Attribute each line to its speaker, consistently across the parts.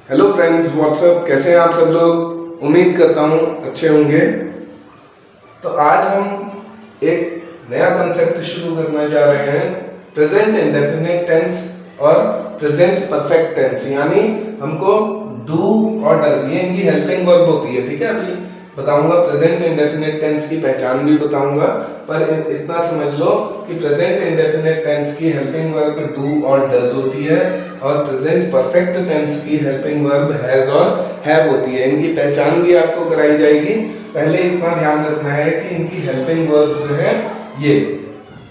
Speaker 1: Hello friends, WhatsApp, कैसे हैं आप सब लोग। उम्मीद करता हूँ अच्छे होंगे। तो आज हम एक नया कंसेप्ट शुरू करना जा रहे हैं, प्रेजेंट इंडेफिनिट टेंस और प्रेजेंट परफेक्ट टेंस। यानी हमको डू और डज, ये इनकी हेल्पिंग वर्ब होती है। ठीक है, अभी बताऊंगा प्रेजेंट इंडेफिनिट टेंस की पहचान भी बताऊंगा, पर इतना समझ लो कि प्रेजेंट इंडेफिनिट टेंस की हेल्पिंग वर्ब डू और डज होती है और प्रेजेंट परफेक्ट टेंस की हेल्पिंग वर्ब हैज और हैव होती है। इनकी पहचान भी आपको कराई जाएगी। पहले इतना ध्यान रखना है कि इनकी हेल्पिंग वर्ब्स हैं ये।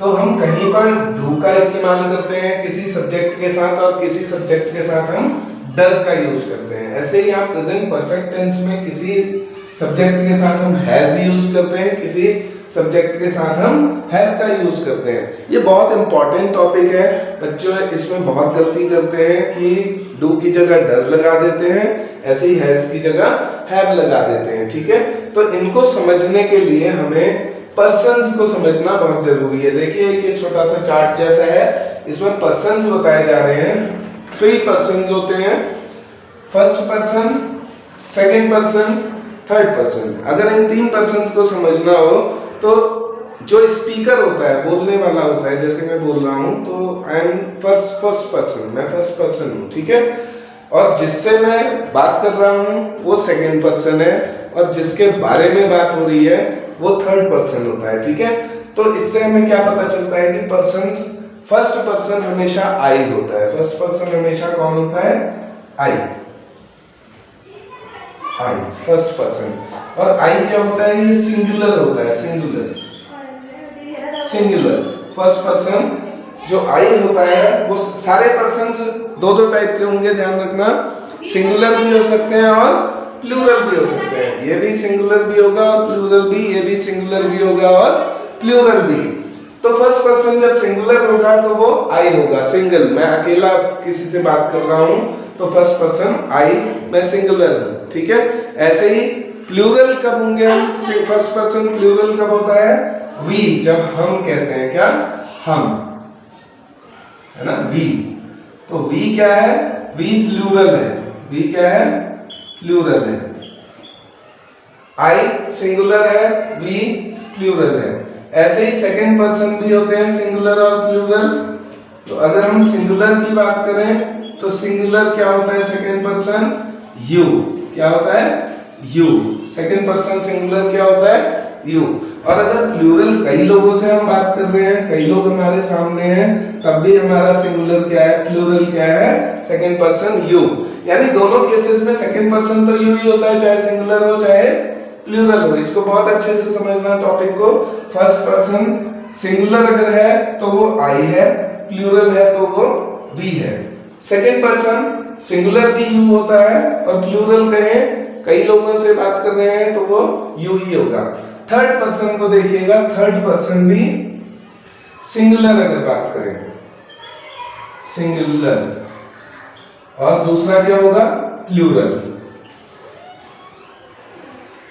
Speaker 1: तो हम कहीं पर डू का इस्तेमाल करते हैं किसी सब्जेक्ट के साथ और किसी सब्जेक्ट के साथ हम डज का यूज करते हैं। ऐसे ही आप प्रेजेंट परफेक्ट टेंस में किसी सब्जेक्ट के साथ हम हैज यूज करते हैं, किसी सब्जेक्ट के साथ हम हैव का यूज करते हैं। ये बहुत इंपॉर्टेंट टॉपिक है बच्चों, इसमें बहुत गलती करते हैं कि डू की जगह डज लगा देते हैं, ऐसे ही हैज की जगह हैव लगा देते हैं। ठीक है, तो इनको समझने के लिए हमें पर्सन्स को समझना बहुत जरूरी है। देखिए ये छोटा सा चार्ट जैसा है, इसमें पर्सन्स बताए जा रहे हैं। 3 पर्सन्स होते हैं, first person, second person, third person. अगर इन 3 पर्सन को समझना हो तो जो स्पीकर होता है, बोलने वाला होता है, जैसे मैं बोल रहा हूं तो आई एम फर्स्ट पर्सन, मैं फर्स्ट पर्सन हूं। ठीक है, और जिससे मैं बात कर रहा हूं वो सेकंड पर्सन है और जिसके बारे में बात हो रही है वो थर्ड पर्सन होता है। ठीक है, तो इससे हमें क्या पता चलता है कि पर्सन्स, फर्स्ट पर्सन हमेशा आई होता है। फर्स्ट पर्सन हमेशा कौन होता है? आई, आई फर्स्ट पर्सन। और आई क्या होता है? ये सिंगुलर होता है, सिंगुलर। फर्स्ट पर्सन जो आई होता है वो सारे पर्सन्स दो टाइप के होंगे, ध्यान रखना। सिंगुलर भी हो सकते हैं और प्लूरल भी हो सकते हैं। ये भी सिंगुलर भी होगा और प्लूरल भी, ये भी सिंगुलर भी होगा और प्लूरल भी। तो फर्स्ट पर्सन जब सिंगुलर होगा तो वो आई होगा, सिंगल। मैं अकेला किसी से बात कर रहा हूं तो फर्स्ट पर्सन आई, मैं सिंगुलर हूं। ठीक है, ऐसे ही प्लूरल कब होंगे हम? फर्स्ट पर्सन प्लूरल कब होता है? वी, जब हम कहते हैं, क्या? हम, है ना, वी। तो वी क्या है? वी प्लूरल है। वी क्या है? प्लूरल है। आई सिंगुलर है, वी प्लूरल है। ऐसे ही सेकंड पर्सन भी होते हैं सिंगुलर और प्लूरल। तो अगर हम सिंगुलर की बात करें तो सिंगुलर क्या होता है? Second person you. क्या होता है? यू। सेकंड पर्सन सिंगुलर क्या होता है? यू। और अगर प्लूरल कई लोगों से हम बात कर रहे हैं, कई लोग हमारे सामने हैं, तब भी हमारा सिंगुलर क्या है? प्लूरल क्या है? Second person you. यानी दोनों केसेस में सेकंड पर्सन तो यू ही होता है, चाहे सिंगुलर हो चाहे प्लूरल हो। इसको बहुत अच्छे से समझना टॉपिक को। फर्स्ट पर्सन सिंगुलर अगर है तो वो आई है, प्लूरल है तो वो वी है। सेकंड पर्सन सिंगुलर भी यू होता है और प्लूरल कहें कई लोगों से बात कर रहे हैं तो वो यू ही होगा। थर्ड पर्सन को देखिएगा, थर्ड पर्सन भी सिंगुलर अगर बात करें, सिंगुलर, और दूसरा क्या होगा? प्लूरल।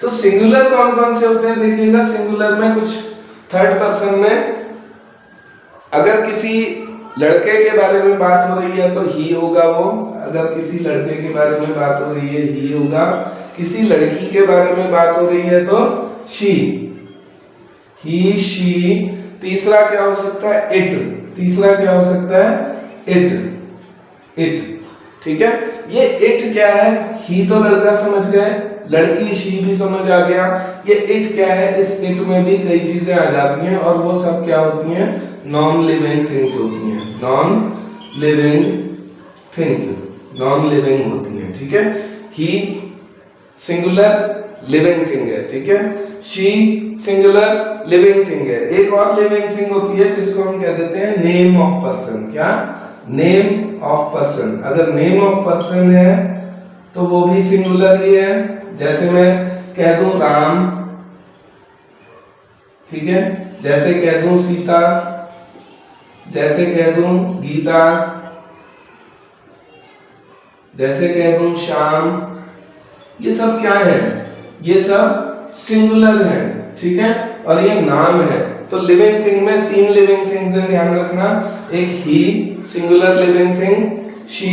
Speaker 1: तो सिंगुलर कौन कौन से होते हैं देखिएगा। सिंगुलर में कुछ, थर्ड पर्सन में अगर किसी लड़के के बारे में बात हो रही है तो ही होगा वो। अगर किसी लड़के के बारे में बात हो रही है ही होगा। किसी लड़की के बारे में बात हो रही है तो शी, ही, शी। तीसरा क्या हो सकता है? इट। तीसरा क्या हो सकता है? It, it. ठीक है, ये इट क्या है? ही तो लड़का समझ गए, लड़की शी भी समझ आ गया। ये इट क्या है? इस इट में भी कई चीजें आ जाती हैं और वो सब क्या होती हैं? नॉन लिविंग थिंग्स होती हैं। Non living things, non living होती हैं। ठीक है, ही सिंगुलर लिविंग थिंग है। ठीक है, शी सिंगुलर लिविंग थिंग है। एक और लिविंग थिंग होती है जिसको हम कह देते हैं नेम ऑफ पर्सन। क्या? Name of person. अगर नेम ऑफ पर्सन है तो वो भी सिंगुलर ही है। जैसे मैं कह दूं राम, ठीक है, जैसे कह दूं सीता, जैसे कह दूं गीता, जैसे कह दूं श्याम, ये सब क्या है? ये सब सिंगुलर है। ठीक है, और ये नाम है। तो लिविंग थिंग में 3 लिविंग थिंग्स हैं, ध्यान रखना। एक ही सिंगुलर लिविंग थिंग, शी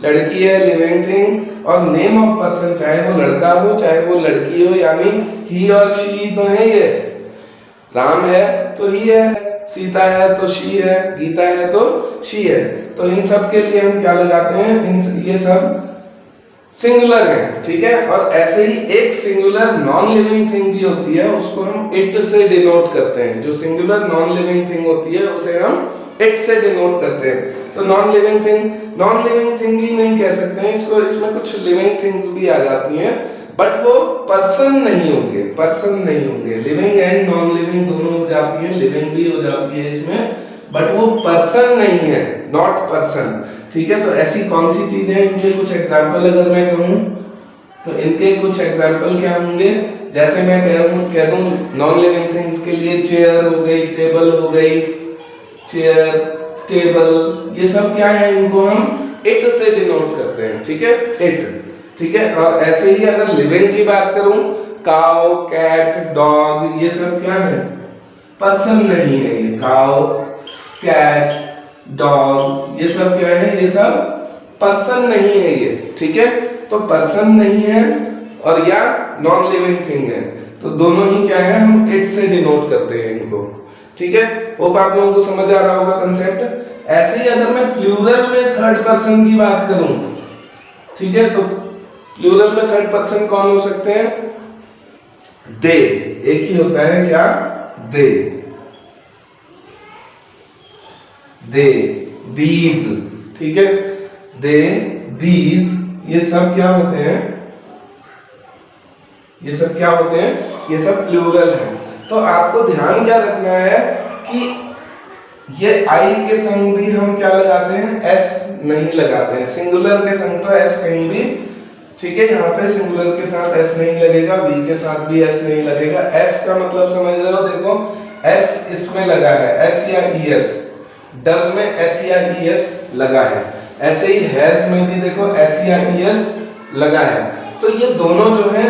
Speaker 1: लड़की है, लिविंग थिंग, और नेम ऑफ पर्सन चाहे वो लड़का हो चाहे वो लड़की हो, यानी ही और शी तो है। ये राम है तो ही है, सीता है तो शी है, गीता है तो शी है। तो इन सब के लिए हम क्या लगाते हैं, ये सब सिंगुलर है, ठीक है। और ऐसे ही एक सिंगुलर नॉन लिविंग थिंग भी होती है, उसको हम इट से डिनोट करते हैं। जो सिंगुलर नॉन लिविंग थिंग होती है उसे हम इट से डिनोट करते हैं। तो नॉन लिविंग थिंग ही नहीं कह सकते हैं इसको, इसमें कुछ लिविंग थिंग्स भी आ जाती हैं, बट वो पर्सन नहीं होंगे। लिविंग एंड नॉन लिविंग दोनों हो जाती है, लिविंग भी हो जाती है इसमें, बट वो पर्सन नहीं है, नॉट पर्सन, ठीक है। तो ऐसी कौन सी चीजें हैं, इनके कुछ एग्जाम्पल अगर मैं कहूँ तो इनके कुछ एग्जाम्पल क्या होंगे, जैसे मैं कह दूं नॉन लिविंग थिंग्स के लिए चेयर हो गई, टेबल हो गई, चेयर, टेबल, ये सब क्या है, इनको हम इट से डिनोट करते हैं, ठीक है, इट, ठीक है। और ऐसे ही अगर लिविंग की बात करूं, काउ, कैट, डॉग, ये सब क्या है, पर्सन नहीं है। ये काउ, कैट, डॉग, ये सब क्या है, ये सब पर्सन नहीं है ये, ठीक है। तो पर्सन नहीं है और या नॉन लिविंग थिंग है, तो दोनों ही क्या है, हम इट से डिनोट करते हैं इनको, ठीक है। होप आप लोगों को समझ आ रहा होगा कंसेप्ट। ऐसे ही अगर मैं प्लूरल में थर्ड पर्सन की बात करूं, ठीक है, तो प्लूरल में थर्ड पर्सन कौन हो सकते हैं, दे, एक ही होता है क्या, दे, दीज, ठीक है, दे, दीज, ये सब क्या होते हैं, ये सब क्या होते हैं, ये सब प्लूरल है। तो आपको ध्यान क्या रखना है कि ये आई के संग भी हम क्या लगाते हैं, एस नहीं लगाते हैं। सिंगुलर के संग तो एस कहीं भी, ठीक है, यहाँ पे सिंगुलर के साथ एस नहीं लगेगा, वी के साथ भी एस नहीं लगेगा। एस का मतलब समझ रहे हो, देखो एस इसमें लगा है, एस या ई एस, डज में एस या ई एस लगा है, ऐसे ही हैज में भी देखो एस या ई एस लगा है। तो ये दोनों जो है,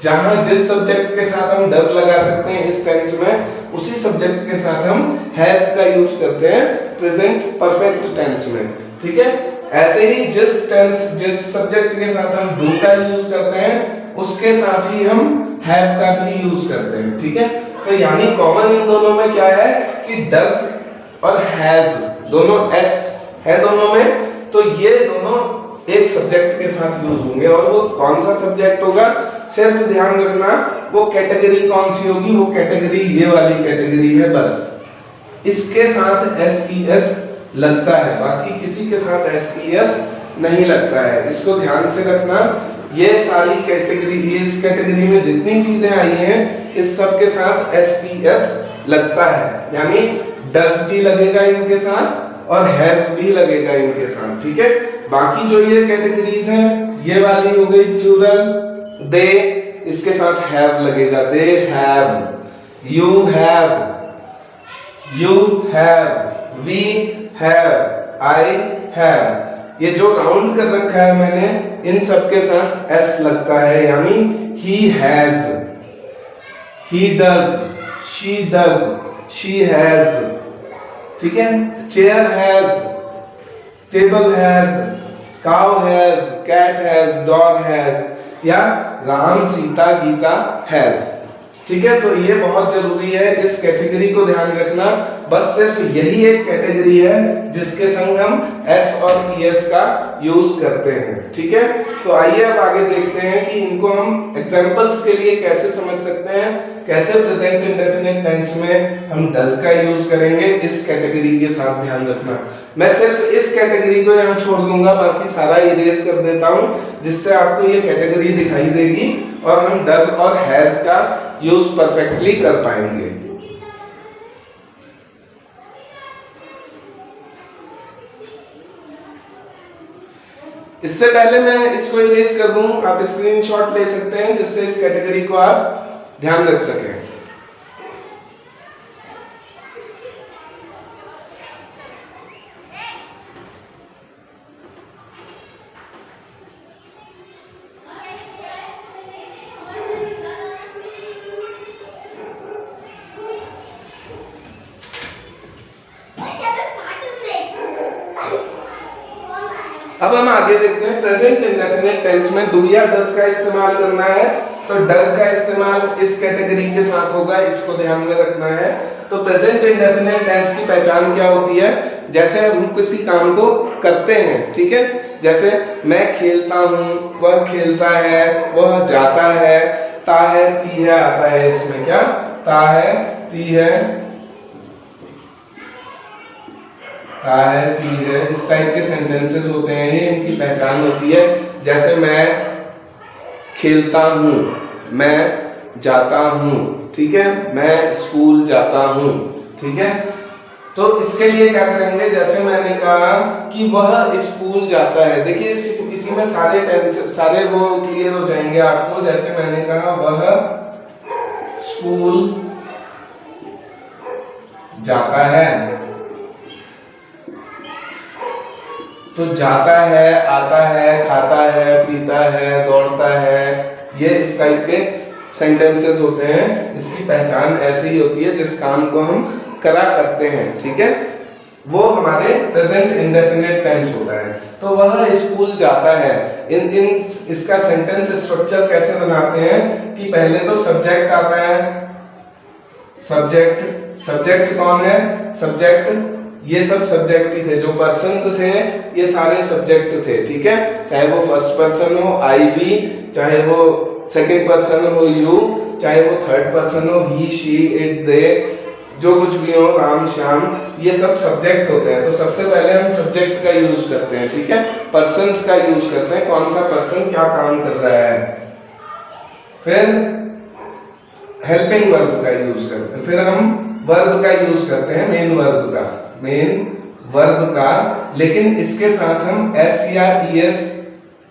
Speaker 1: जहां जिस सब्जेक्ट के साथ हम डज लगा सकते हैं इस टेंस में, उसी सब्जेक्ट के साथ हम हैज का यूज करते हैं प्रेजेंट परफेक्ट टेंस में, ठीक है। ऐसे ही जिस सब्जेक्ट के साथ हम डू का यूज करते हैं, उसके साथ ही हम हैव का भी यूज करते हैं, ठीक है। तो यानी कॉमन इन दोनों में क्या है कि डज और हैज दोनों एस है दोनों में, तो ये दोनों एक सब्जेक्ट के साथ यूज होंगे। और वो कौन सा सब्जेक्ट होगा, सिर्फ ध्यान रखना वो कैटेगरी कौन सी होगी, वो कैटेगरी ये वाली कैटेगरी है, बस इसके साथ एस ई एस लगता है, बाकी किसी के साथ एस ई एस नहीं लगता है। इसको ध्यान से रखना, ये सारी कैटेगरी, इस कैटेगरी में जितनी चीजें आई हैं, इस सब के साथ एस ई एस लगता है, यानी डज भी लगेगा इनके साथ और हैज भी लगेगा इनके साथ, ठीक है। बाकी जो ये कैटेगरीज हैं, ये वाली हो गई प्लूरल, दे, इसके साथ हैव लगेगा, they have, you have, we have, I have. ये जो राउंड कर रखा है मैंने, इन सब के साथ एस लगता है, यानी he has, he does, she does, she has, ठीक है। Chair has, table has, cow has, cat has, dog has, या राम, सीता, गीता हैज, ठीक है। तो ये बहुत जरूरी है, इस कैटेगरी को ध्यान रखना। बस सिर्फ यही एक कैटेगरी है जिसके संग हम एस और ई एस का यूज करते हैं, ठीक है। तो आइए अब आगे देखते हैं कि इनको हम एग्जांपल्स के लिए कैसे समझ सकते हैं, कैसे प्रेजेंट इंडेफिनिट टेंस में हम डज का यूज करेंगे, इस कैटेगरी के साथ ध्यान रखना। मैं सिर्फ इस कैटेगरी को यहाँ छोड़ दूंगा, बाकी सारा इरेज कर देता हूँ, जिससे आपको ये कैटेगरी दिखाई देगी और हम डज और हैज का यूज परफेक्टली कर पाएंगे। इससे पहले मैं इसको इरेज कर दूं, आप स्क्रीनशॉट ले सकते हैं, जिससे इस कैटेगरी को आप ध्यान रख सकें। अब हम आगे देखते हैं प्रेजेंट इंडेफिनिट टेंस में डू या डज का इस्तेमाल करना है। तो डज का इस्तेमाल इस कैटेगरी के साथ होगा, इसको ध्यान में रखना है। तो प्रेजेंट इंडेफिनिट टेंस की पहचान क्या होती है? जैसे हम किसी काम को करते हैं, ठीक है, जैसे मैं खेलता हूँ, वह खेलता है, वह जाता है, ता है, ती है, आता है, इसमें क्या ता है, ती है, ता है, ती है, इस टाइप के सेंटेंसेस होते हैं, ये इनकी पहचान होती है। जैसे मैं खेलता हूँ, मैं जाता हूँ, ठीक है, मैं स्कूल जाता हूँ, ठीक है। तो इसके लिए क्या करेंगे, जैसे मैंने कहा कि वह स्कूल जाता है, देखिए इसी में सारे टेंस सारे वो क्लियर हो जाएंगे आपको। जैसे मैंने कहा वह स्कूल जाता है, तो जाता है, आता है, खाता है, पीता है, दौड़ता है, ये इस टाइप के सेंटेंसेस होते हैं। इसकी पहचान ऐसे ही होती है जिस काम को हम करा करते हैं, ठीक है, वो हमारे प्रेजेंट इंडेफिनिट टेंस होता है। तो वह स्कूल जाता है, इसका सेंटेंस स्ट्रक्चर कैसे बनाते हैं कि पहले तो सब्जेक्ट आता है, सब्जेक्ट कौन है, सब्जेक्ट ये सब सब्जेक्ट ही थे, जो पर्सन्स थे ये सारे सब्जेक्ट थे, ठीक है, चाहे वो फर्स्ट पर्सन हो आई वी, चाहे वो सेकंड पर्सन हो यू, चाहे वो थर्ड पर्सन हो ही शी इट दे, जो कुछ भी हो, राम श्याम, ये सब सब्जेक्ट होते हैं। तो सबसे पहले हम सब्जेक्ट का यूज करते हैं, ठीक है, पर्सन्स का यूज करते हैं, कौन सा पर्सन क्या काम कर रहा है। फिर हेल्पिंग वर्ब का यूज करते हैं, फिर हम वर्ब का यूज करते हैं, मेन वर्ब का, लेकिन इसके साथ हम एस या ईएस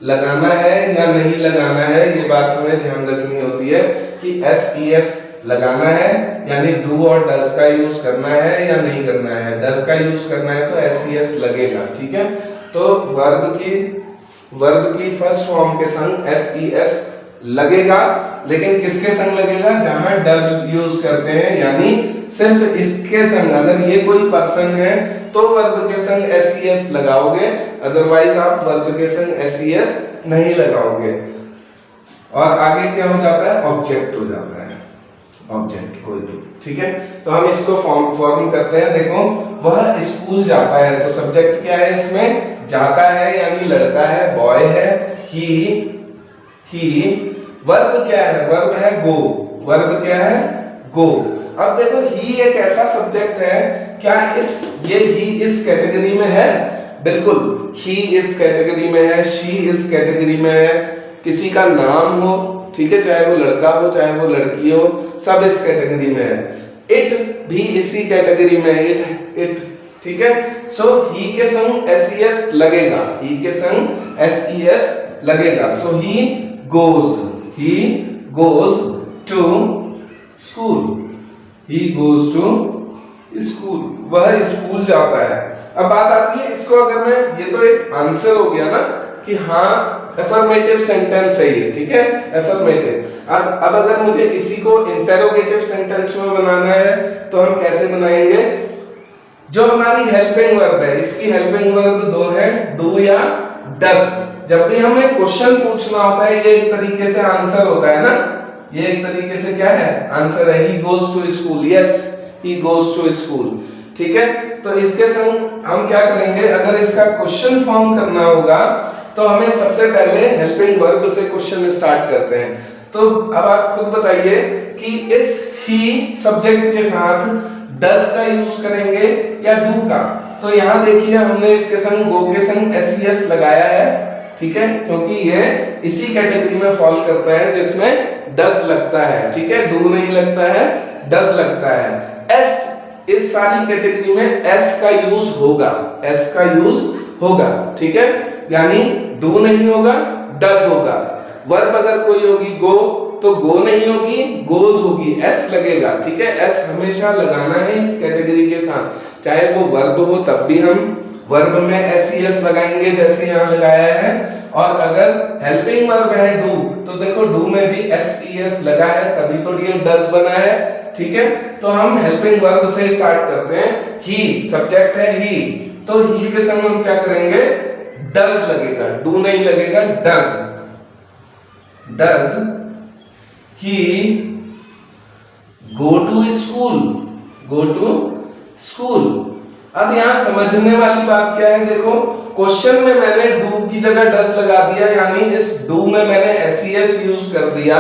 Speaker 1: लगाना है या नहीं लगाना है, ये बात हमें ध्यान रखनी होती है कि एस ईएस लगाना है, यानी डू और डज का यूज करना है या नहीं करना है। डज का यूज करना है तो एस ईएस लगेगा, ठीक है। तो वर्ब की फर्स्ट फॉर्म के संग एस ईएस लगेगा, लेकिन किसके संग लगेगा, जहां डज यूज करते हैं, यानी सिर्फ इसके संग। अगर ये कोई पर्सन है तो वर्ब के संग एस लगाओगे, अदरवाइज आप वर्ब के संग एस नहीं लगाओगे। और आगे क्या हो जाता है, ऑब्जेक्ट हो जाता है, ऑब्जेक्ट कोई भी, ठीक है। तो हम इसको फॉर्म करते हैं, देखो वह स्कूल जाता है, तो सब्जेक्ट क्या है इसमें, जाता है यानी लड़का है, बॉय है, ही वर्ब क्या है, वर्ब है गो, वर्ब क्या है गो। अब देखो ही एक ऐसा सब्जेक्ट है, क्या ये ही इस कैटेगरी में है, बिल्कुल ही इस कैटेगरी में है, शी इस कैटेगरी में है, किसी का नाम हो, ठीक है, चाहे वो लड़का हो चाहे वो लड़की हो, सब इस कैटेगरी में है। इट भी इसी कैटेगरी में है, इट, ठीक है। सो ही के संग एस लगेगा, ही के संग एस लगेगा। So he goes to school, he goes to school, वह स्कूल जाता है। अब बात आती है इसको, अगर मैं, ये तो एक आंसर हो गया ना कि हाँ एफर्मेटिव सेंटेंस है ये, ठीक है, एफर्मेटिव। अब अगर मुझे इसी को इंटेरोगेटिव सेंटेंस में बनाना है तो हम कैसे बनाएंगे, जो हमारी हेल्पिंग वर्ब है, इसकी हेल्पिंग वर्ब दो है, डू या डज। जब भी हमें क्वेश्चन पूछना होता है, ये एक तरीके से आंसर होता है ना, ये एक तरीके से क्या है, आंसर है, he goes to school, yes he goes to school, ठीक है। तो इसके संग हम क्या करेंगे, अगर इसका क्वेश्चन फॉर्म करना होगा तो हमें सबसे पहले हेल्पिंग वर्ब से क्वेश्चन स्टार्ट करते हैं। तो अब आप खुद बताइए कि इस ही सब्जेक्ट के साथ डज का यूज करेंगे या डू का। तो यहाँ देखिए हमने इसके संग गो के संग एस लगाया है, ठीक है, क्योंकि ये इसी कैटेगरी में फॉल करता है जिसमें डज लगता है, ठीक है, डू नहीं लगता है, डज लगता है। एस, इस सारी कैटेगरी में एस का यूज होगा, एस का यूज होगा, ठीक है, यानी डू नहीं होगा, डज होगा। वर्ब अगर कोई होगी गो, तो गो नहीं होगी, गोज होगी, एस लगेगा, ठीक है, एस हमेशा लगाना है इस कैटेगरी के साथ, चाहे वो वर्ब हो तब भी हम वर्ब में एस लगाएंगे जैसे यहाँ लगाया है। और अगर हेल्पिंग वर्ब है डू, तो देखो डू में भी एस लगा है, तभी तो ये डज बना है, ठीक है। तो हम हेल्पिंग वर्ब से स्टार्ट करते हैं, ही सब्जेक्ट है ही, तो ही के संग हम क्या करेंगे, डज लगेगा, डू नहीं लगेगा, does. Does he go to school, go to school. अब यहां समझने वाली बात क्या है, देखो क्वेश्चन में मैंने डू की जगह डज लगा दिया, यानी इस डू में मैंने एसईएस यूज कर दिया,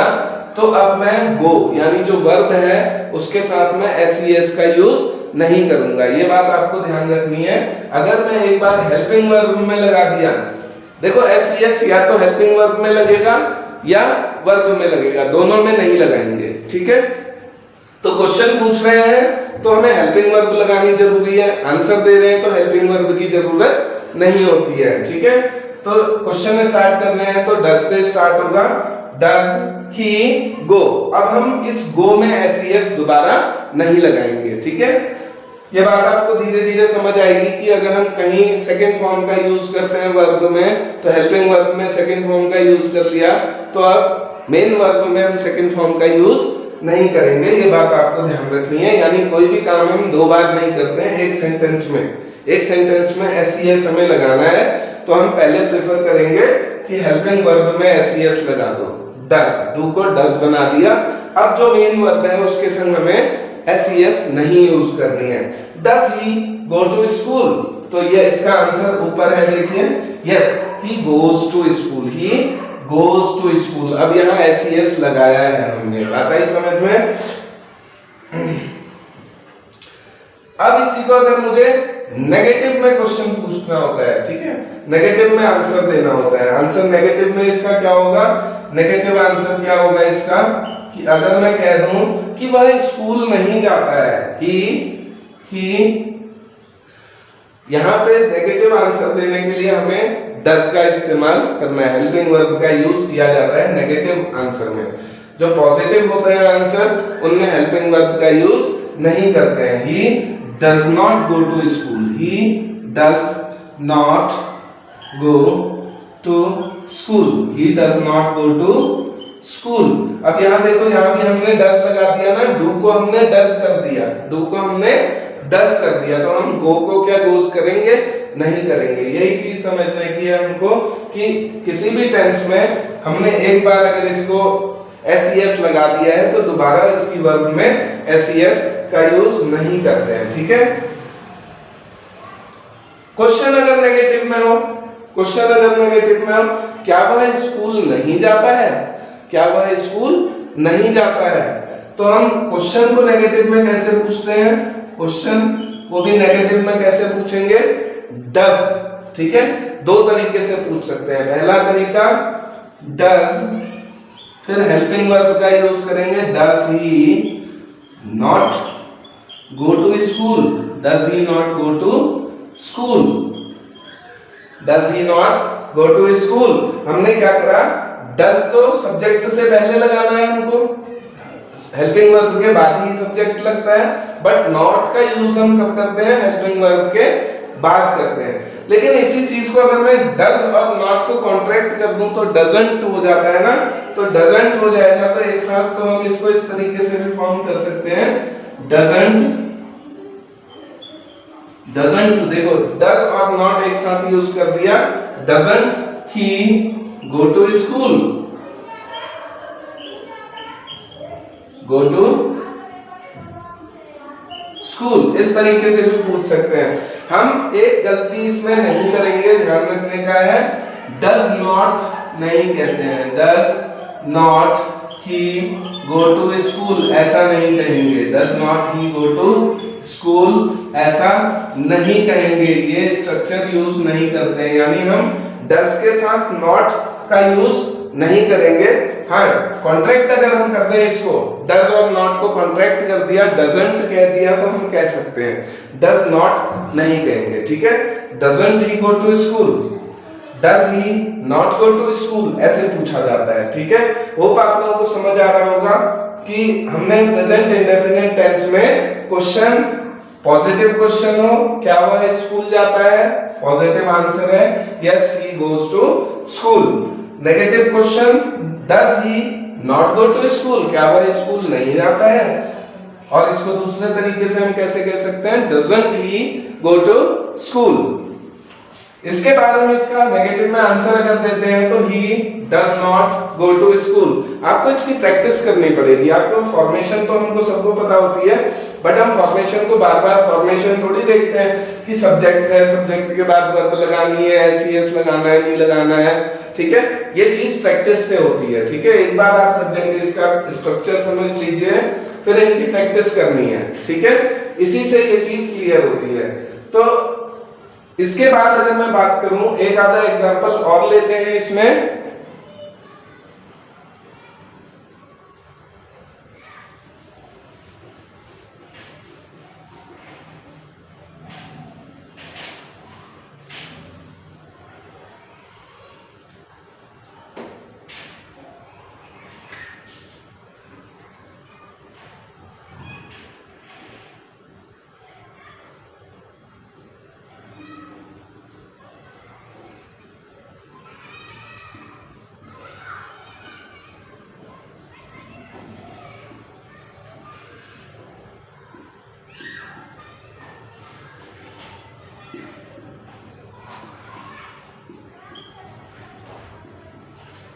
Speaker 1: तो अब मैं गो यानी जो वर्ब है उसके साथ में एसईएस का यूज नहीं करूंगा। ये बात आपको ध्यान रखनी है। अगर मैं एक बार हेल्पिंग वर्ब में लगा दिया, देखो एसईएस या तो हेल्पिंग वर्ब में लगेगा या वर्ब में लगेगा, दोनों में नहीं लगाएंगे, ठीक है। तो क्वेश्चन पूछ रहे हैं तो हमें हेल्पिंग वर्ब लगानी जरूरी है, आंसर दे रहे हैं तो हेल्पिंग वर्ब की जरूरत नहीं होती है, ठीक है। तो क्वेश्चन स्टार्ट कर रहे हैं तो डज से स्टार्ट होगा, डज ही गो। अब हम इस गो में एसईएस दोबारा नहीं लगाएंगे, ठीक है। ये बात आपको धीरे धीरे समझ आएगी कि अगर हम कहीं सेकंड फॉर्म का यूज करते हैं वर्ब में, तो हेल्पिंग वर्ब में सेकंड फॉर्म का यूज कर लिया, तो अब मेन वर्ब में हम सेकंड फॉर्म का यूज नहीं करेंगे। ये बात आपको ध्यान रखनी है, यानी कोई भी काम हम दो बार नहीं करते हैं एक सेंटेंस में। एक सेंटेंस में एसईएस हमें लगाना है तो हम पहले प्रेफर करेंगे कि हेल्पिंग वर्ब में एसईएस लगा दो, डज, डू को डज बना दिया। अब जो मेन वर्ब है उसके संग हमें एसईएस नहीं यूज करनी है। Does he go to school, तो ये इसका आंसर ऊपर है, देखिए, yes he goes to school, he goes to school. अब यहाँ एसईएस लगाया है हमने, बात आई समझ में। अब इसी को अगर मुझे नेगेटिव में क्वेश्चन पूछना होता है, ठीक है, नेगेटिव में आंसर देना होता है, आंसर नेगेटिव में इसका क्या होगा, नेगेटिव आंसर क्या होगा इसका, कि अगर मैं कह दूं कि वह स्कूल नहीं जाता है, ही यहां पे नेगेटिव आंसर देने के लिए हमें डज का इस्तेमाल करना है, हेल्पिंग वर्ब का यूज किया जाता है नेगेटिव आंसर में। जो पॉजिटिव होते हैं आंसर उनमें हेल्पिंग वर्ब का यूज नहीं करते हैं। He does not go to school, he does not go to school, he does not go to school. अब यहाँ देखो, यहाँ भी हमने डज लगा दिया ना, डू को हमने डज कर दिया, डू को हमने डज कर दिया, तो हम गो को क्या गोज करेंगे, नहीं करेंगे। यही चीज समझने की है हमको कि किसी भी टेंस में हमने एक बार अगर इसको एसईएस लगा दिया है तो दोबारा इसकी वर्ब में एसईएस का यूज नहीं करते हैं, ठीक है। क्वेश्चन अगर नेगेटिव में हो, क्वेश्चन अगर नेगेटिव में हो, क्या वह स्कूल नहीं जाता है, क्या वह स्कूल नहीं जाता है, तो हम क्वेश्चन को नेगेटिव में कैसे पूछते हैं, क्वेश्चन को भी नेगेटिव में कैसे पूछेंगे, डज, ठीक है। दो तरीके से पूछ सकते हैं। पहला तरीका डज, फिर हेल्पिंग वर्ब का यूज करेंगे, does he not go to school, does he not go to school, does he not go to school. हमने क्या करा, डज तो सब्जेक्ट से पहले लगाना है हमको, हेल्पिंग वर्ब के बाद ही सब्जेक्ट लगता है, बट नॉट का यूज हम कब करते हैं, हेल्पिंग वर्ब के बाद करते हैं। लेकिन इसी चीज को अगर मैं डज और नॉट को कॉन्ट्रैक्ट कर दूं तो डजंट हो जाता है ना, तो डजंट हो जाएगा, तो एक साथ तो हम इसको इस तरीके से भी फॉर्म कर सकते हैं, डजंट, डजंट, देखो डज और नॉट एक साथ यूज कर दिया, doesn't he go to school, go to school, इस तरीके से भी पूछ सकते हैं। हम एक गलती इसमें नहीं करेंगे, ध्यान रखने का है, डज नॉट नहीं कहते हैं, does not he go to school ऐसा नहीं कहेंगे, does not he go to school ऐसा नहीं कहेंगे, ये स्ट्रक्चर यूज नहीं करते हैं, यानी हम डज के साथ नॉट का यूज नहीं करेंगे। हाँ, कॉन्ट्रैक्ट अगर हम कर दें इसको, डज और नॉट को कॉन्ट्रैक्ट कर दिया, डजंट कह दिया, तो हम कह सकते हैं, डज नॉट नहीं कहेंगे, ठीक है। Doesn't he go to school, does he not go to school ऐसे पूछा जाता है, ठीक है। होप आप लोगों को समझ आ रहा होगा कि हमने प्रेजेंट इंडेफिनिट टेंस में क्वेश्चन, पॉजिटिव क्वेश्चन हो, क्या वह स्कूल जाता है, पॉजिटिव आंसर है yes he goes to school. Negative question, does he not go to school, क्या वह स्कूल नहीं जाता है, और इसको दूसरे तरीके से हम कैसे कह सकते हैं, doesn't he go to school. इसके बाद हम इसका नेगेटिव में आंसर अगर देते हैं तो he does not go to school. आपको इसकी प्रैक्टिस करनी पड़ेगी। आपको फॉर्मेशन तो हमको सबको पता होती है, बट हम फॉर्मेशन को बार बार फॉर्मेशन थोड़ी देखते हैं कि सब्जेक्ट है, सब्जेक्ट के बाद वर्ब लगानी है, एस लगाना है, नहीं लगाना है, ठीक है। ये चीज प्रैक्टिस से होती है, ठीक है। एक बार आप सब्जेक्ट इसका स्ट्रक्चर समझ लीजिए, फिर इनकी प्रैक्टिस करनी है, ठीक है। इसी से ये चीज क्लियर होती है। तो इसके बाद अगर मैं बात करूं, एक आधा एग्जांपल और लेते हैं इसमें।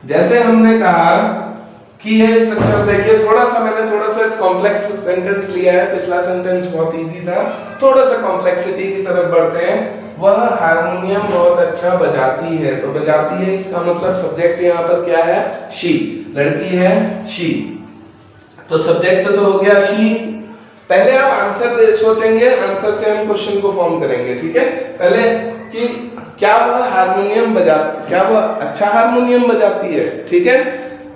Speaker 1: जैसे हमने कहा कि ये स्ट्रक्चर देखिए, मैंने थोड़ा सा कॉम्प्लेक्स सेंटेंस लिया है। पिछला सेंटेंस बहुत इजी था, थोड़ा सा कॉम्प्लेक्सिटी की तरफ बढ़ते हैं। वह हारमोनियम बहुत अच्छा बजाती है। तो बजाती है, इसका मतलब सब्जेक्ट यहाँ पर क्या है? शी, लड़की है शी। तो सब्जेक्ट तो हो गया शी। पहले आप आंसर सोचेंगे, आंसर से हम क्वेश्चन को फॉर्म करेंगे, ठीक है। पहले कि क्या वह अच्छा हारमोनियम बजाती है, ठीक है।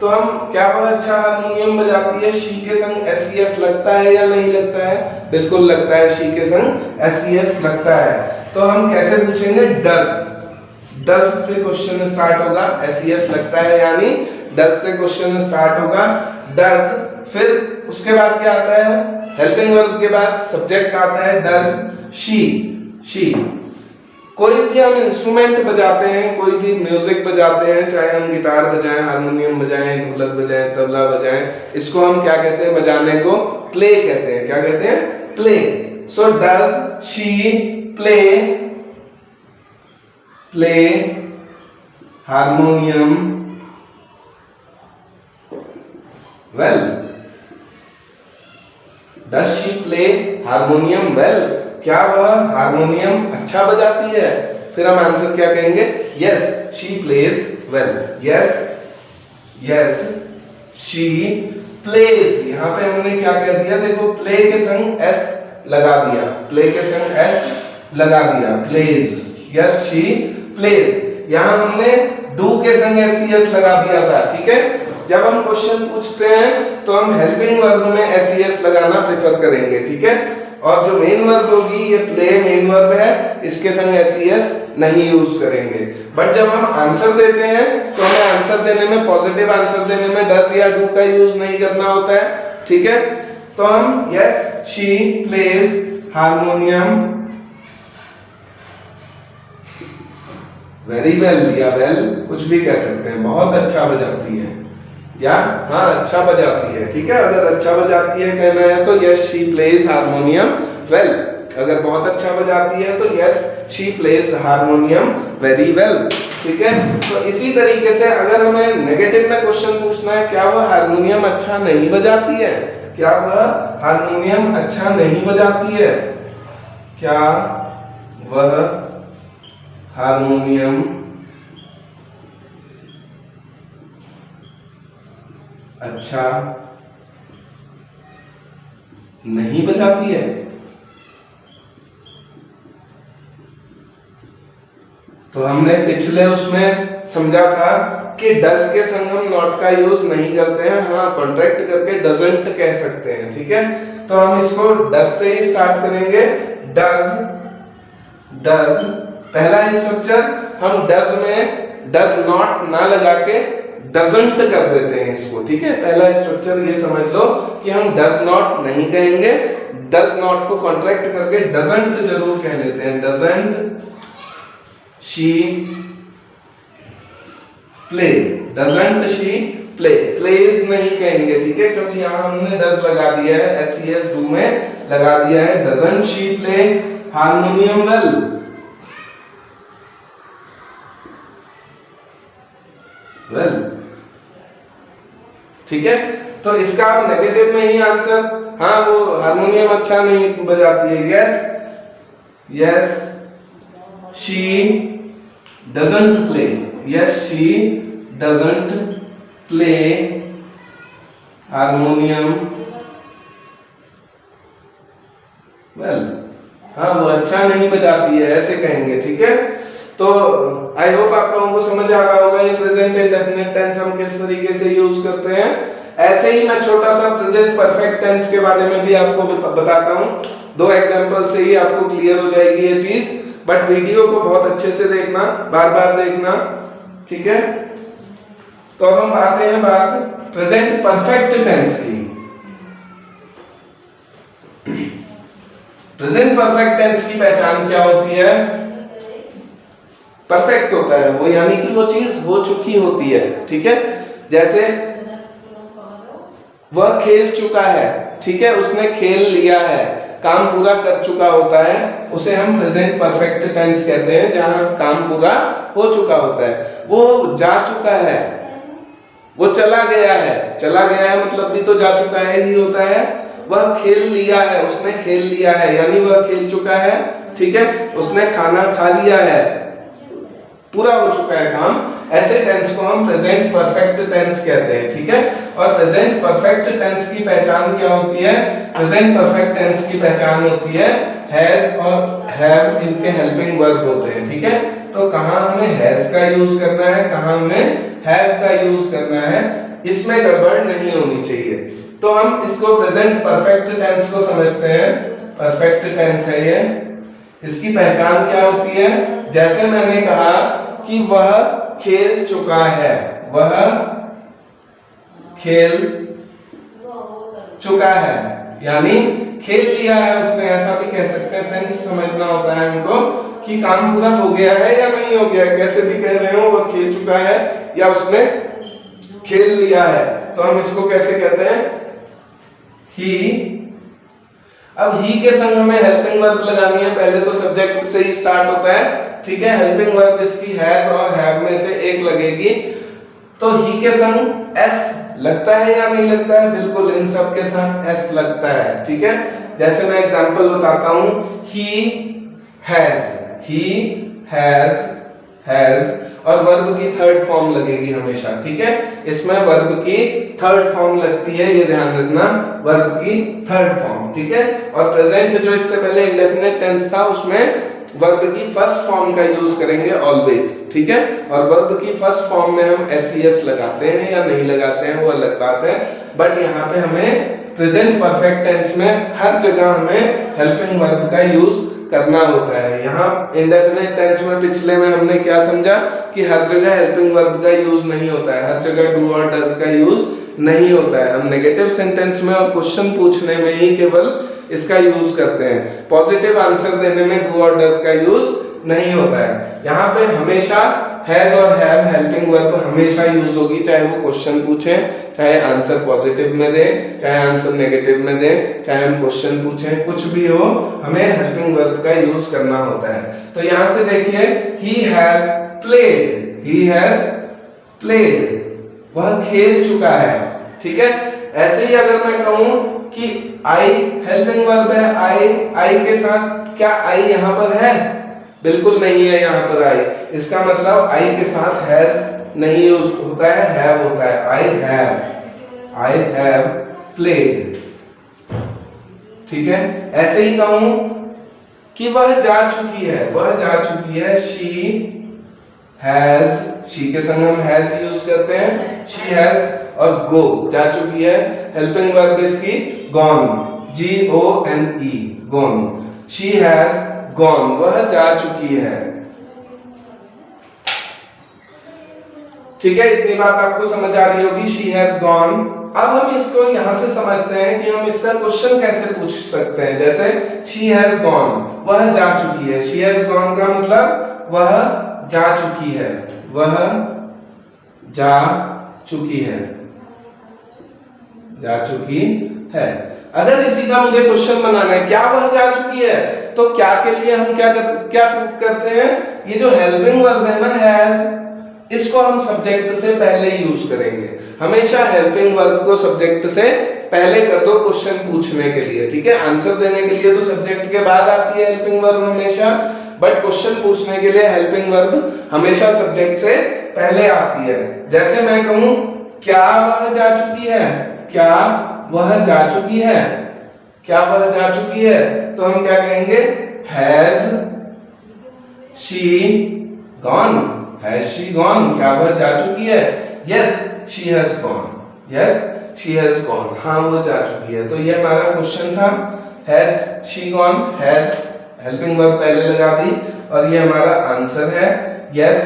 Speaker 1: तो हम क्या वह अच्छा हारमोनियम बजाती है, शी के संग एस लगता है या नहीं लगता है? बिल्कुल लगता है, शी के संग एस लगता है। तो हम कैसे पूछेंगे? डज से क्वेश्चन स्टार्ट होगा, एस लगता है यानी डज से क्वेश्चन स्टार्ट होगा। डज, फिर उसके बाद क्या आता है? हेल्पिंग वर्ब के बाद सब्जेक्ट आता है डज शी। कोई भी हम इंस्ट्रूमेंट बजाते हैं, कोई भी म्यूजिक बजाते हैं, चाहे हम गिटार बजाएं, हारमोनियम बजाएं, ढोलक बजाएं, तबला बजाएं, इसको हम क्या कहते हैं? बजाने को प्ले कहते हैं। क्या कहते हैं? Play. So does she play harmonium well? Does she play harmonium well? क्या वह हारमोनियम अच्छा बजाती है? फिर हम आंसर क्या कहेंगे? Yes she plays well. Yes she plays. यहां पे हमने क्या कह दिया? देखो, प्ले के संग एस लगा दिया, प्लेज। Yes she plays. यहां हमने डू के संग एस लगा दिया था, ठीक है। जब हम क्वेश्चन पूछते हैं तो हम हेल्पिंग वर्ब में एस लगाना प्रेफर करेंगे, ठीक है। और जो मेन वर्ब होगी, ये प्ले मेन वर्ब है, इसके संग एस नहीं यूज करेंगे। बट जब हम आंसर देते हैं तो हमें आंसर देने में, पॉजिटिव आंसर देने में डज या डू का यूज नहीं करना होता है, ठीक है। तो हम yes she plays harmonium very well या वेल, कुछ भी कह सकते हैं, बहुत अच्छा बजाती है या हाँ अच्छा बजाती है, ठीक है। अगर अच्छा बजाती है कहना है तो yes she plays harmonium well. अगर बहुत अच्छा बजाती है तो yes she plays harmonium very well, ठीक है। तो इसी तरीके से अगर हमें नेगेटिव में क्वेश्चन पूछना है, क्या वह हारमोनियम अच्छा नहीं बजाती है? क्या वह हारमोनियम अच्छा नहीं बजाती है? क्या वह हारमोनियम अच्छा नहीं बजाती है? तो हमने पिछले उसमें समझा था कि डज के संग हम नॉट का यूज नहीं करते हैं, हाँ कॉन्ट्रैक्ट करके डजंट कह सकते हैं, ठीक है। तो हम इसको डज से ही स्टार्ट करेंगे। डज पहला स्ट्रक्चर, हम डज में डज नॉट ना लगा के डजंट कर देते हैं इसको, ठीक है। पहला स्ट्रक्चर ये समझ लो कि हम डज नॉट नहीं कहेंगे, डज नॉट को कॉन्ट्रैक्ट करके डजंट जरूर कह लेते हैं। Doesn't she play, doesn't she play, plays नहीं कहेंगे, ठीक है, क्योंकि यहां हमने डज लगा दिया है, एस डू में लगा दिया है। Doesn't she play harmonium well, well, ठीक है। तो इसका नेगेटिव में ही आंसर, हाँ वो हारमोनियम अच्छा नहीं बजाती है, yes yes she doesn't play, yes she doesn't play harmonium well, हाँ वो अच्छा नहीं बजाती है, ऐसे कहेंगे, ठीक है। तो आई होप आप लोगों को समझ आ रहा होगा ये प्रेजेंट इंडेफिनिट टेंस हम किस तरीके से यूज करते हैं। ऐसे ही मैं छोटा सा प्रेजेंट परफेक्ट टेंस के बारे में भी आपको बताता हूँ, 2 एग्जांपल से ही आपको क्लियर हो जाएगी ये चीज, बट वीडियो को बहुत अच्छे से देखना, बार बार देखना, ठीक है। तो अब हम आते हैं बात प्रेजेंट परफेक्ट टेंस की। प्रेजेंट परफेक्ट टेंस की पहचान क्या होती है? परफेक्ट होता है वो, यानी कि वो चीज हो चुकी होती है, ठीक है। जैसे वह खेल चुका है, ठीक है, उसने खेल लिया है, काम पूरा कर चुका होता है, उसे हम प्रेजेंट परफेक्ट टेंस कहते हैं, जहां काम पूरा हो चुका होता है। वो जा चुका है, वो चला गया है, चला गया है मतलब भी तो जा चुका है ही होता है। वह खेल लिया है, उसने खेल लिया है, यानी वह खेल चुका है, ठीक है। उसने खाना खा लिया है, पूरा हो चुका है काम। ऐसे टेंस को हम प्रेजेंट परफेक्ट टेंस कहते हैं, ठीक है। और प्रेजेंट परफेक्ट टेंस की पहचान क्या होती है? प्रेजेंट परफेक्ट टेंस की पहचान होती है हैज और हैव, इनके हेल्पिंग वर्ब होते हैं, ठीक है। तो कहां हमें हैज का यूज करना है, कहां हमें हैव का यूज करना है, इसमें गड़बड़ नहीं होनी चाहिए। तो हम इसको प्रेजेंट परफेक्ट टेंस को समझते हैं, परफेक्ट टेंस है ये। इसकी पहचान क्या होती है? जैसे मैंने कहा कि वह खेल चुका है, वह खेल चुका है, यानी खेल लिया है उसने, ऐसा भी कह सकते हैं। सेंस समझना होता है हमको कि काम पूरा हो गया है या नहीं हो गया, कैसे भी कह रहे हो, वह खेल चुका है या उसने खेल लिया है, तो हम इसको कैसे कहते हैं? ही। अब ही के संग हमें हेल्पिंग वर्ब लगानी है, पहले तो सब्जेक्ट से ही स्टार्ट होता है, ठीक है। हेल्पिंग वर्ब इसकी हैज और हैव में से एक लगेगी। तो ही के संग एस लगता है या नहीं लगता है? बिल्कुल, इन सब के साथ एस लगता है, ठीक है। जैसे मैं एग्जांपल बताता हूं, ही हैज और वर्ब की थर्ड फॉर्म लगेगी हमेशा, ठीक है। इसमें वर्ब की थर्ड फॉर्म लगती है, ये ध्यान रखना, वर्ब की थर्ड फॉर्म, ठीक है। और प्रेजेंट जो इससे पहले इंडेफिनिट टेंस था, उसमें वर्ब की फर्स्ट फॉर्म का यूज करेंगे ऑलवेज, ठीक है। और वर्ब की फर्स्ट फॉर्म में हम एस लगाते हैं या नहीं लगाते हैं वो अलग बात है, बट यहाँ पे हमें प्रेजेंट परफेक्ट टेंस में हर जगह हमें हेल्पिंग वर्ब का यूज करना होता है। यहाँ इंडेफिनिट टेंस में पिछले में हमने क्या समझा कि हर जगह हेल्पिंग वर्ब का यूज नहीं होता है, हर जगह डू और डज का यूज नहीं होता है। हम नेगेटिव सेंटेंस में और क्वेश्चन पूछने में ही केवल इसका यूज करते हैं, पॉजिटिव आंसर देने में डू और डज का यूज नहीं होता है। यहाँ पे हमेशा हैज और हैव हेल्पिंग वर्ब हमेशा यूज होगी, चाहे वो क्वेश्चन पूछें, चाहे आंसर पॉजिटिव में दें, चाहे आंसर नेगेटिव में दें, चाहे हम क्वेश्चन पूछें, कुछ भी हो, हमें हेल्पिंग वर्ब का यूज करना होता है। तो यहाँ से देखिए, ही हैज प्लेड, वह खेल चुका है, ठीक है। ऐसे ही अगर मैं कहूं कि आई हेल्पिंग वर्ब है, आई के साथ क्या आई यहाँ पर है? बिल्कुल नहीं है यहाँ पर आई, इसका मतलब आई के साथ हैज नहीं यूज होता है, हैव होता है। आई हैव प्लेड, ठीक है। ऐसे ही कहूं कि वह जा चुकी है, शी के संग हम हैज यूज करते हैं, शी हैज। और गो, जा चुकी है, हेल्पिंग वर्ब इसकी gone, GONE, gone. She has gone, वह जा चुकी है, ठीक है। इतनी बात आपको समझ आ रही होगी, शी हैज गॉन। अब हम इसको यहां से समझते हैं कि हम इसका क्वेश्चन कैसे पूछ सकते हैं। जैसे शी हैज गॉन, वह जा चुकी है, शी हैज गॉन का मतलब वह जा चुकी है, वह जा चुकी है। अगर इसी का मुझे क्वेश्चन बनाना है, क्या वह जा चुकी है, तो क्या के लिए हम क्या प्रूफ करते हैं? ये जो हेल्पिंग वर्ब है ना, हैज, इसको हम सब्जेक्ट से पहले यूज करेंगे। हमेशा हेल्पिंग वर्ब को सब्जेक्ट से पहले कर दो क्वेश्चन पूछने के लिए, ठीक है। आंसर देने के लिए तो सब्जेक्ट के बाद आती है हेल्पिंग वर्ब हमेशा, बट क्वेश्चन पूछने के लिए हेल्पिंग वर्ब हमेशा सब्जेक्ट से पहले आती है। जैसे मैं कहूं क्या वह जा चुकी है, क्या वह जा चुकी है, क्या वह जा चुकी है, तो हम क्या कहेंगे has she gone, has she gone, क्या वह जा चुकी है, yes she has gone, yes she has gone, हाँ वो जा चुकी है। तो ये हमारा क्वेश्चन था, has she gone, has helping verb पहले लगा दी, और ये हमारा आंसर है यस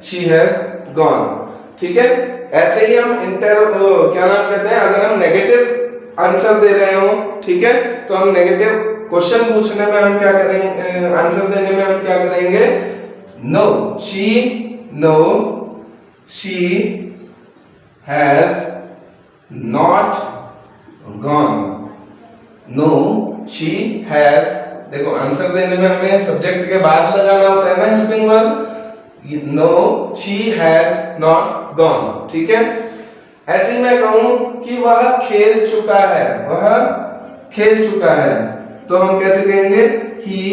Speaker 1: शी हैज गॉन, ठीक है। ऐसे ही हम क्या नाम कहते हैं, अगर हम नेगेटिव आंसर दे रहे हो, ठीक है, तो हम नेगेटिव क्वेश्चन पूछने में हम क्या करेंगे, आंसर देने में हम क्या करेंगे, no she has not gone, no she has, देखो आंसर देने में हमें सब्जेक्ट के बाद लगाना होता है ना helping verb, no she has not gone, ठीक है। ऐसे ही मैं कहूं कि वह खेल चुका है, वह खेल चुका है, तो हम कैसे कहेंगे he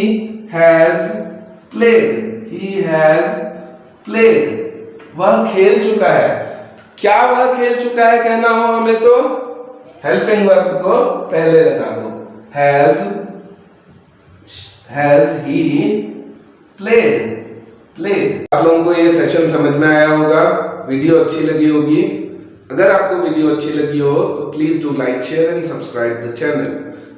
Speaker 1: has played, वह खेल चुका है। क्या वह खेल चुका है कहना हो हमें तो हेल्पिंग वर्ब को पहले लगा दो, has he played। आप लोगों को ये सेशन समझ में आया होगा, वीडियो अच्छी लगी होगी। अगर आपको वीडियो अच्छी लगी हो तो please do like, share and subscribe the channel.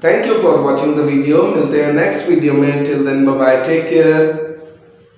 Speaker 1: Thank you for watching the video. मिलते हैं नेक्स्ट वीडियो में। Till then bye bye, take care.